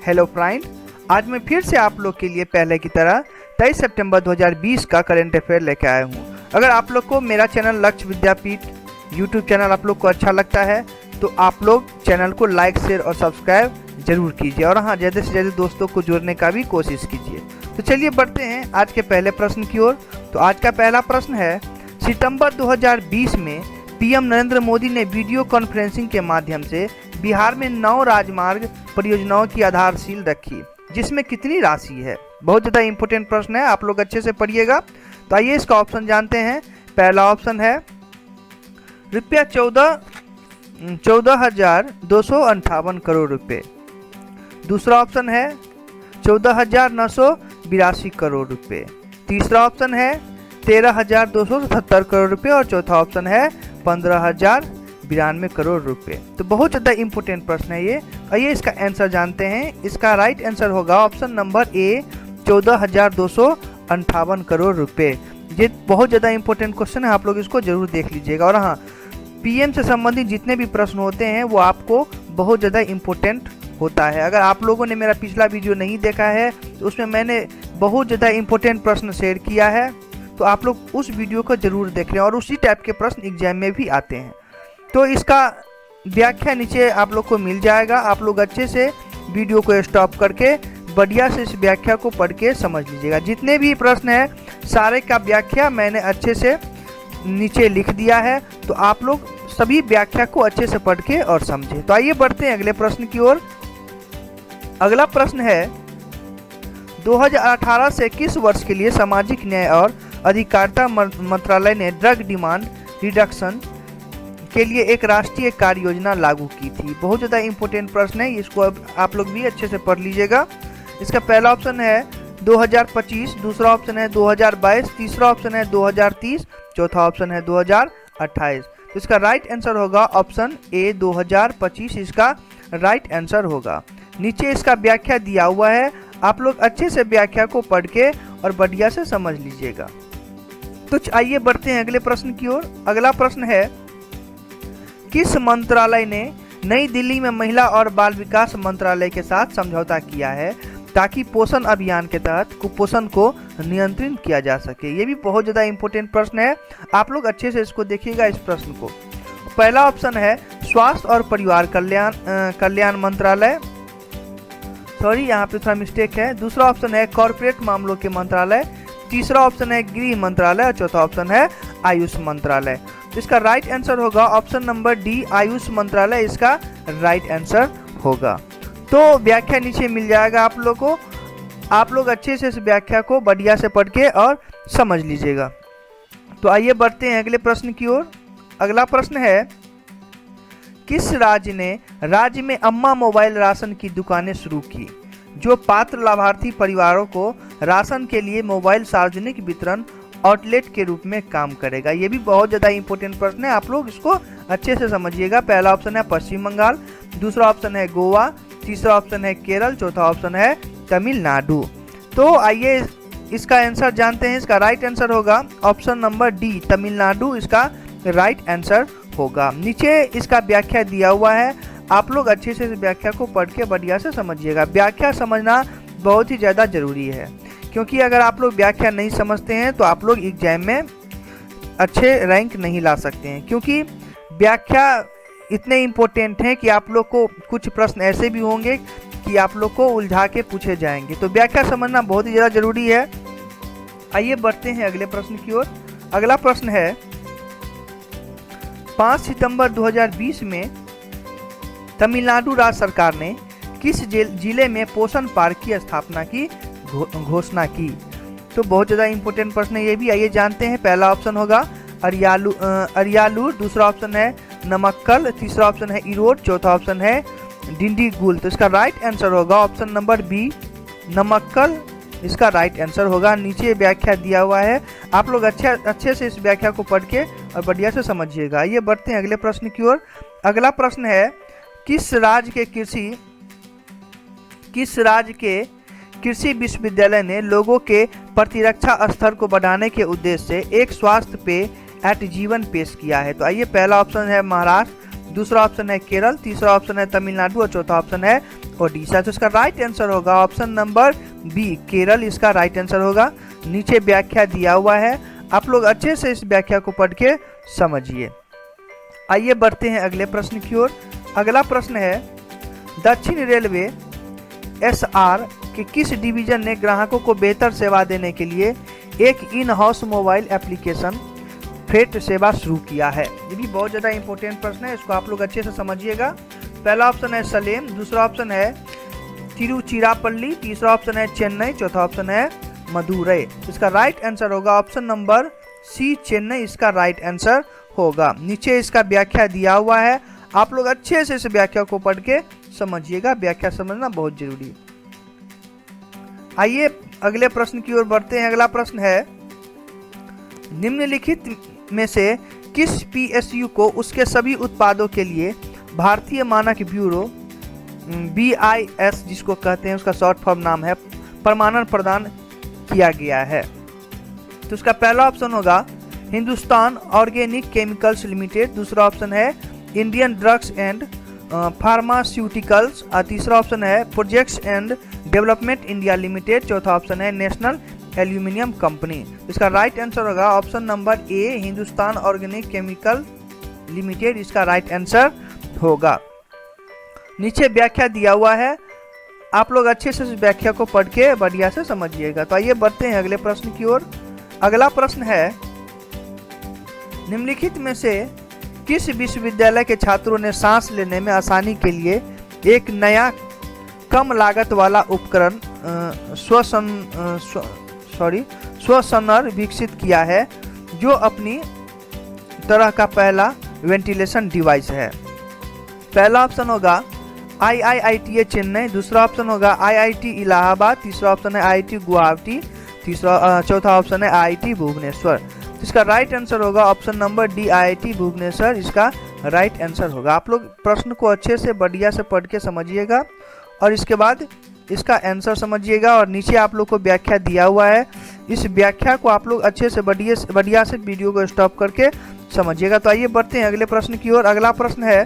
Hello friend, आज मैं फिर से आप लोग के लिए पहले की तरह 23 सितंबर 2020 का करंट अफेयर लेके आया हूँ। अगर आप लोग को मेरा चैनल लक्ष्य विद्यापीठ यूट्यूब चैनल आप लोग को अच्छा लगता है तो आप लोग चैनल को लाइक शेयर और सब्सक्राइब जरूर कीजिए और हाँ, ज़्यादा से ज़्यादा दोस्तों को जोड़ने का भी कोशिश कीजिए। तो चलिए बढ़ते हैं आज के पहले प्रश्न की ओर। तो आज का पहला प्रश्न है, सितंबर 2020 में पीएम नरेंद्र मोदी ने वीडियो कॉन्फ्रेंसिंग के माध्यम से बिहार में 9 राजमार्ग परियोजनाओं की आधारशिला रखी, जिसमें कितनी राशि है। बहुत ज़्यादा इंपॉर्टेंट प्रश्न है, आप लोग अच्छे से पढ़िएगा। तो आइए इसका ऑप्शन जानते हैं। पहला ऑप्शन है रुपया 14,258 करोड़ रुपए। दूसरा ऑप्शन है 14,982 करोड़ रुपए। तीसरा ऑप्शन है 13,277 करोड़ रुपए और चौथा ऑप्शन है 15,092 करोड़ रुपए। तो बहुत ज़्यादा इंपॉर्टेंट प्रश्न है ये। आइए इसका आंसर जानते हैं। इसका राइट आंसर होगा ऑप्शन नंबर ए 14,258 करोड़ रुपए। ये बहुत ज़्यादा इंपॉर्टेंट क्वेश्चन है, आप लोग इसको जरूर देख लीजिएगा। और हाँ, पीएम से संबंधित जितने भी प्रश्न होते हैं वो आपको बहुत ज़्यादा इंपॉर्टेंट होता है। अगर आप लोगों ने मेरा पिछला वीडियो नहीं देखा है तो उसमें मैंने बहुत ज़्यादा इंपॉर्टेंट प्रश्न शेयर किया है, तो आप लोग उस वीडियो को जरूर देख लें और उसी टाइप के प्रश्न एग्जाम में भी आते हैं। तो इसका व्याख्या नीचे आप लोग को मिल जाएगा। आप लोग अच्छे से वीडियो को स्टॉप करके बढ़िया से इस व्याख्या को पढ़ के समझ लीजिएगा। जितने भी प्रश्न हैं सारे का व्याख्या मैंने अच्छे से नीचे लिख दिया है, तो आप लोग सभी व्याख्या को अच्छे से पढ़ के और समझे। तो आइए बढ़ते हैं अगले प्रश्न की ओर। अगला प्रश्न है, 2018 से 21 वर्ष के लिए सामाजिक न्याय और अधिकारिता मंत्रालय ने ड्रग डिमांड रिडक्शन के लिए एक राष्ट्रीय कार्य योजना लागू की थी। बहुत ज़्यादा इंपॉर्टेंट प्रश्न है, इसको अब आप लोग भी अच्छे से पढ़ लीजिएगा। इसका पहला ऑप्शन है 2025, दूसरा ऑप्शन है 2022, तीसरा ऑप्शन है 2030, चौथा ऑप्शन है 2028। तो इसका राइट आंसर होगा ऑप्शन ए 2025, इसका राइट आंसर होगा। नीचे इसका व्याख्या दिया हुआ है, आप लोग अच्छे से व्याख्या को पढ़ के और बढ़िया से समझ लीजिएगा। तो आइए बढ़ते हैं अगले प्रश्न की ओर। अगला प्रश्न है, किस मंत्रालय ने नई दिल्ली में महिला और बाल विकास मंत्रालय के साथ समझौता किया है ताकि पोषण अभियान के तहत कुपोषण को नियंत्रित किया जा सके। ये भी बहुत ज़्यादा इंपॉर्टेंट प्रश्न है, आप लोग अच्छे से इसको देखिएगा इस प्रश्न को। पहला ऑप्शन है स्वास्थ्य और परिवार कल्याण मंत्रालय, सॉरी यहाँ पे थोड़ा मिस्टेक है। दूसरा ऑप्शन है कॉर्पोरेट मामलों के मंत्रालय, तीसरा ऑप्शन है गृह मंत्रालय और चौथा ऑप्शन है आयुष मंत्रालय। तो इसका राइट आंसर होगा ऑप्शन नंबर डी आयुष मंत्रालय, इसका राइट आंसर होगा। तो व्याख्या नीचे मिल जाएगा आप लोग को, आप लोग अच्छे से इस व्याख्या को बढ़िया से पढ़ के और समझ लीजिएगा। तो आइए बढ़ते हैं अगले प्रश्न की ओर। अगला प्रश्न है, किस राज्य ने राज्य में अम्मा मोबाइल राशन की दुकानें शुरू की जो पात्र लाभार्थी परिवारों को राशन के लिए मोबाइल सार्वजनिक वितरण आउटलेट के रूप में काम करेगा। ये भी बहुत ज़्यादा इंपॉर्टेंट प्रश्न है, आप लोग इसको अच्छे से समझिएगा। पहला ऑप्शन है पश्चिम बंगाल, दूसरा ऑप्शन है गोवा, तीसरा ऑप्शन है केरल, चौथा ऑप्शन है तमिलनाडु। तो आइए इसका आंसर जानते हैं। इसका राइट आंसर होगा ऑप्शन नंबर डी तमिलनाडु, इसका राइट आंसर होगा। नीचे इसका व्याख्या दिया हुआ है, आप लोग अच्छे से इस व्याख्या को पढ़ के बढ़िया से समझिएगा। व्याख्या समझना बहुत ही ज़्यादा ज़रूरी है, क्योंकि अगर आप लोग व्याख्या नहीं समझते हैं तो आप लोग एग्जाम में अच्छे रैंक नहीं ला सकते हैं, क्योंकि व्याख्या इतने इम्पोर्टेंट हैं कि आप लोग को कुछ प्रश्न ऐसे भी होंगे कि आप लोग को उलझा के पूछे जाएंगे। तो व्याख्या समझना बहुत ही ज़्यादा ज़रूरी है। आइए बढ़ते हैं अगले प्रश्न की ओर। अगला प्रश्न है, 5 सितंबर 2020 में तमिलनाडु राज्य सरकार ने किस जिले में पोषण पार्क की स्थापना की घोषणा की। तो बहुत ज़्यादा इंपॉर्टेंट प्रश्न है ये भी। आइए जानते हैं। पहला ऑप्शन होगा अरियालूर, दूसरा ऑप्शन है नमक्कल, तीसरा ऑप्शन है इरोड, चौथा ऑप्शन है डिंडीगुल। तो इसका राइट आंसर होगा ऑप्शन नंबर बी नमक्कल, इसका राइट आंसर होगा। नीचे व्याख्या दिया हुआ है, आप लोग अच्छे से इस व्याख्या को पढ़ के और बढ़िया से समझिएगा। ये बढ़ते हैं अगले प्रश्न की ओर। अगला प्रश्न है, किस राज्य के कृषि विश्वविद्यालय ने लोगों के प्रतिरक्षा स्तर को बढ़ाने के उद्देश्य से एक स्वास्थ्य पेय एट जीवन पेश किया है। तो आइए, पहला ऑप्शन है महाराष्ट्र, दूसरा ऑप्शन है केरल, तीसरा ऑप्शन है तमिलनाडु और चौथा ऑप्शन है ओडिशा। तो इसका राइट आंसर होगा ऑप्शन नंबर बी, केरल इसका राइट आंसर होगा। नीचे व्याख्या दिया हुआ है, आप लोग अच्छे से इस व्याख्या को पढ़ के समझिए। आइए बढ़ते हैं अगले प्रश्न की ओर। अगला प्रश्न है, दक्षिण रेलवे एसआर के किस डिवीजन ने ग्राहकों को बेहतर सेवा देने के लिए एक in house mobile application freight सेवा शुरू किया है? ये भी बहुत ज़्यादा इंपॉर्टेंट प्रश्न है, इसको आप लोग अच्छे से समझिएगा। पहला ऑप्शन है सलेम, दूसरा ऑप्शन है तिरुचिरापल्ली, तीसरा ऑप्शन है चेन्नई, चौथा ऑप्शन है मदुरई। इसका राइट आंसर होगा ऑप्शन नंबर सी, चेन्नई इसका राइट आंसर होगा। नीचे इसका व्याख्या दिया हुआ है, आप लोग अच्छे से इस व्याख्या को पढ़ के समझिएगा, व्याख्या समझना बहुत जरूरी। आइए अगले प्रश्न की ओर बढ़ते हैं। अगला प्रश्न है, निम्नलिखित में से किस पीएसयू को उसके सभी उत्पादों के लिए भारतीय मानक ब्यूरो BIS जिसको कहते हैं, उसका शॉर्ट फॉर्म नाम है, प्रमाणन प्रदान किया गया है? तो इसका पहला ऑप्शन होगा हिंदुस्तान ऑर्गेनिक केमिकल्स लिमिटेड, दूसरा ऑप्शन है इंडियन ड्रग्स एंड फार्मास्यूटिकल्स, तीसरा ऑप्शन है projects and development India limited, चौथा ऑप्शन है नेशनल एल्यूमिनियम कंपनी। इसका राइट आंसर होगा option number A, Hindustan organic chemical limited इसका राइट आंसर होगा। नीचे व्याख्या दिया हुआ है, आप लोग अच्छे से इस व्याख्या को पढ़ के बढ़िया से समझिएगा। तो आइए बढ़ते हैं अगले प्रश्न की ओर। अगला प्रश्न है, निम्नलिखित में से किस विश्वविद्यालय के छात्रों ने सांस लेने में आसानी के लिए एक नया कम लागत वाला उपकरण श्वसनर विकसित किया है, जो अपनी तरह का पहला वेंटिलेशन डिवाइस है? पहला ऑप्शन होगा IIITA चेन्नई, दूसरा ऑप्शन होगा IIT इलाहाबाद, तीसरा ऑप्शन है IIT गुवाहाटी, चौथा ऑप्शन है IIT भुवनेश्वर। इसका राइट आंसर होगा option number D, IIT Bhubaneswar इसका राइट आंसर होगा। आप लोग प्रश्न को अच्छे से बढ़िया से पढ़ के समझिएगा और इसके बाद इसका आंसर समझिएगा। और नीचे आप लोग को व्याख्या दिया हुआ है, इस व्याख्या को आप लोग अच्छे से बढ़िया से वीडियो को स्टॉप करके समझिएगा। तो आइए बढ़ते हैं अगले प्रश्न की ओर। अगला प्रश्न है,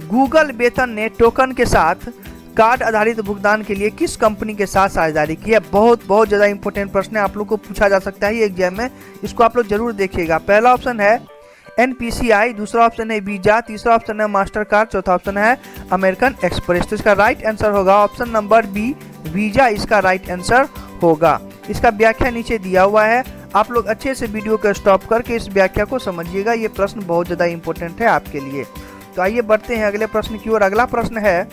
गूगल वेतन ने टोकन के साथ कार्ड आधारित भुगतान के लिए किस कंपनी के साथ साझेदारी की है? बहुत ज़्यादा इंपॉर्टेंट प्रश्न है, आप लोग को पूछा जा सकता है ये एग्जाम में, इसको आप लोग जरूर देखिएगा। पहला ऑप्शन है NPCI, दूसरा ऑप्शन है वीजा, तीसरा ऑप्शन है मास्टर कार्ड, चौथा ऑप्शन है अमेरिकन एक्सप्रेस। तो इसका राइट आंसर होगा ऑप्शन नंबर बी, वीजा इसका राइट आंसर होगा। इसका व्याख्या नीचे दिया हुआ है, आप लोग अच्छे से वीडियो को स्टॉप करके इस व्याख्या को समझिएगा, ये प्रश्न बहुत ज़्यादा इंपॉर्टेंट है आपके लिए। तो आइए बढ़ते हैं अगले प्रश्न की ओर। अगला प्रश्न है,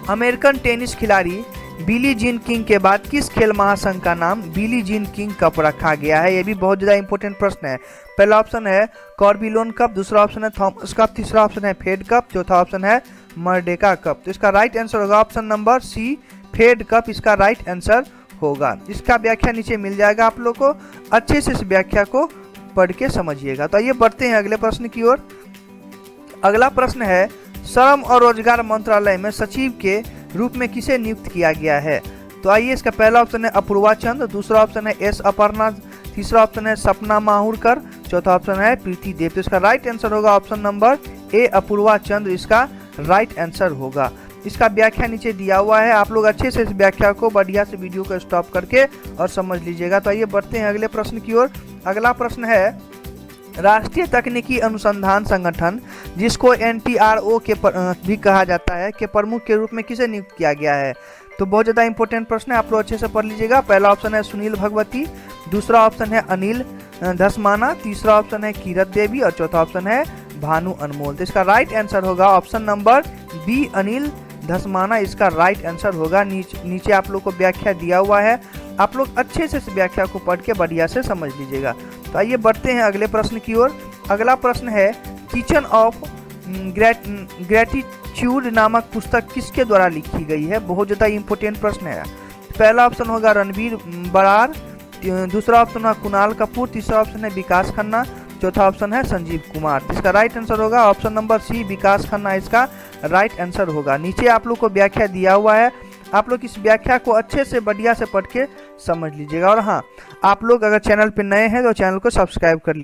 अमेरिकन टेनिस खिलाड़ी बिली जीन किंग के बाद किस खेल महासंघ का नाम बिली जीन किंग कप रखा गया है? ये भी बहुत ज़्यादा इंपॉर्टेंट प्रश्न है। पहला ऑप्शन है कॉर्बिलोन कप, दूसरा ऑप्शन है थॉमस कप, तीसरा ऑप्शन है फेड कप, चौथा ऑप्शन है मर्डेका कप। तो इसका राइट आंसर होगा option number C, Fed cup इसका राइट आंसर होगा। इसका व्याख्या नीचे मिल जाएगा, आप लोग को अच्छे से इस व्याख्या को पढ़ के समझिएगा। तो आइए बढ़ते हैं अगले प्रश्न की ओर। अगला प्रश्न है, श्रम और रोजगार मंत्रालय में सचिव के रूप में किसे नियुक्त किया गया है? तो आइए, इसका पहला ऑप्शन है अपूर्वा चंद, दूसरा ऑप्शन है एस अपर्णा, तीसरा ऑप्शन है सपना माहुरकर, चौथा ऑप्शन है प्रीति देव। तो इसका राइट आंसर होगा ऑप्शन नंबर ए, अपूर्वा चंद इसका राइट आंसर होगा। इसका व्याख्या नीचे दिया हुआ है, आप लोग अच्छे से इस व्याख्या को बढ़िया से वीडियो को स्टॉप करके और समझ लीजिएगा। तो आइए बढ़ते हैं अगले प्रश्न की ओर। अगला प्रश्न है, राष्ट्रीय तकनीकी अनुसंधान संगठन जिसको NTRO के भी कहा जाता है के प्रमुख के रूप में किसे नियुक्त किया गया है? तो बहुत ज़्यादा इंपॉर्टेंट प्रश्न है, आप लोग अच्छे से पढ़ लीजिएगा। पहला ऑप्शन है सुनील भगवती, दूसरा ऑप्शन है अनिल धसमाना, तीसरा ऑप्शन है कीरत देवी और चौथा ऑप्शन है भानु अनमोल। तो इसका राइट आंसर होगा option number B, Anil Dhasmana इसका राइट आंसर होगा। नीचे आप लोग को व्याख्या दिया हुआ है, आप लोग अच्छे से इस व्याख्या को पढ़ के बढ़िया से समझ लीजिएगा। तो आइए बढ़ते हैं अगले प्रश्न की ओर। अगला प्रश्न है, किचन ऑफ ग्रेटिट्यूड नामक पुस्तक किसके द्वारा लिखी गई है? बहुत ज़्यादा इंपॉर्टेंट प्रश्न है। पहला ऑप्शन होगा रणवीर बरार, दूसरा ऑप्शन है कुणाल कपूर, तीसरा ऑप्शन है विकास खन्ना, चौथा ऑप्शन है संजीव कुमार। इसका राइट आंसर होगा ऑप्शन नंबर सी, विकास खन्ना इसका राइट आंसर होगा। नीचे आप लोग को व्याख्या दिया हुआ है, आप लोग इस व्याख्या को अच्छे से बढ़िया से पढ़ के समझ लीजिएगा। और हाँ, आप लोग अगर चैनल पर नए हैं तो चैनल को सब्सक्राइब कर लीजिए।